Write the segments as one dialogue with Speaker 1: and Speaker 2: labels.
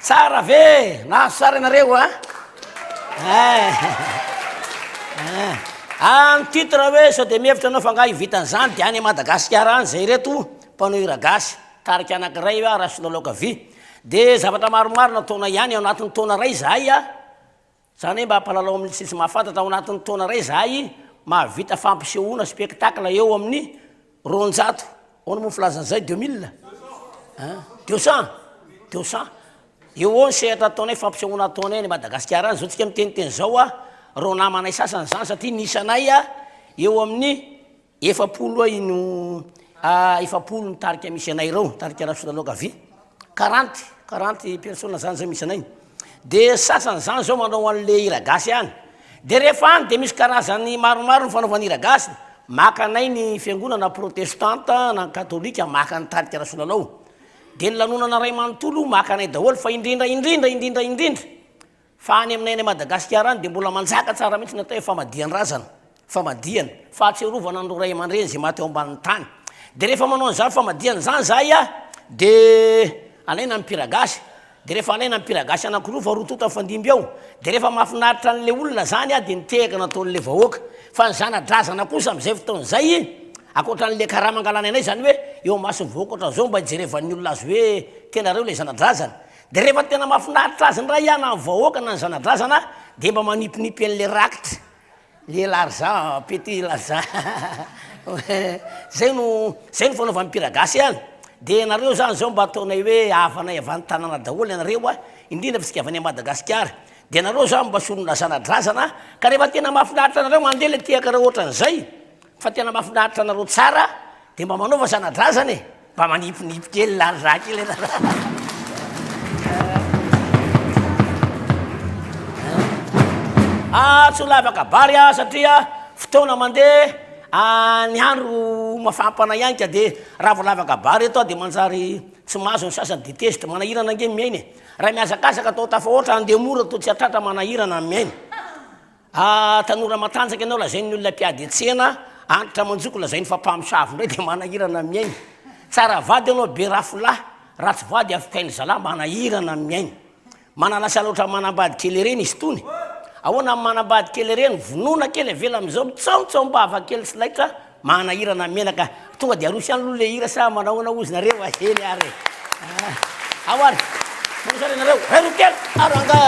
Speaker 1: Tsara ve na sara nareo an titre hoe sao de mihevitra anao fa nga hivitan'izany de any Madagasikara any zay reto mpanao hira gasy tarika anankiray a raha sololoka vy de zavatra maromaro nataona ihany ao anatin'ny taona ray zahay a zany hoe mba hampalalao amin'ny sisy mahafantatra ao anatin'ny taona ray zahay mahavita fampisehoana spectacle eo amin'ny ronjato ono mo filazan'izay 2000 200 eo ao ny sehatra ataona hoe fampisehoana ataona any Madagasikara any zao tsika miteniteny zao a ro namanay sasany zany satria nisanay a eo amin'ny efapolo ny tarika misy anay reo tarika raha sololoka vy 40 personne zany zay misy anay de sasany zany zao manao an'le hiragasy any de rehefa any de misy karazany maromaro ny fanaovany hiragasy maka anay ny fiangonana protestante na katolika maka ny tarika raha solalao de ny lanonana ray manontolo maka anay daholo fa indrindra fa any aminay any Madagasikara any de mbola manjaka tsara mihitsy natao hoe famadian-drazana famadiana fahatserovana andro ray aman-dreny zay maty eo ambanin'ny tany de rehefa manao an'izany famadiana zany zahay a de alaina mipiragasy de rehefa alaina mipiragasy anankiroa fa rotota fandimby ao de rehefa mahafinaritra an'le olona zany a de nitehaka nataon'le vahoaka fa ny zanadrazana kosa am'izay fotoan'izay akoatran'le karaha mangalana anay zany hoe eo maso vahoaka oatra zao mba hijerevan'ny olona azy hoe tena reo le zanadrazana de rehefa tena mahafinaritra azy ny raha ihana vahoaka na ny zanadrazana de mba manipinipy an'le rakitra le l'argent petit l'argent zay no fanaovany mpiragasy any de nareo zany zao mba ataonay hoe avanay avany tanàna daholo ianareo a indrindra fisika avany Madagasikara de nareo zany mba solona zanadrazana ka rehefa tena mahafinaritra anareo mandeha le tiaka raha ohatran'izay fa tena mahafinaritra anareo tsara de mba manaova zanadrazana e mba manipinipy kely l'argent kely anareo tsy lavaka bary a satria fotoana mandeha ny andro mafampana ihany ka de raha vo lavaka bary eto a de manjary tsy mahazo ny sasany ditezitra manahirana ange miainy raha miazakazaka atao tafahoatra andeha mora to tsy atratra manahirana miainy tanora matanjaka ianao lazain'ny olona mpiady tsena antitra manjoko lazainy fampamosavy ndray de manahirana miainy tsara vady anao be rafolahy raha tsy vady afikainy zalahy manahirana miainy manalasa loatra manambady kely ireny izy tony ahoana manambady kely reny vonona kely avela am'izao mitsaomitsaombava kely sy laitra manahirana menaka tonga de arosy any aloha le hira sa manahoana ozy nareo ahely ary ahoary mosarenareo rero kely aranga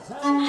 Speaker 1: Hey,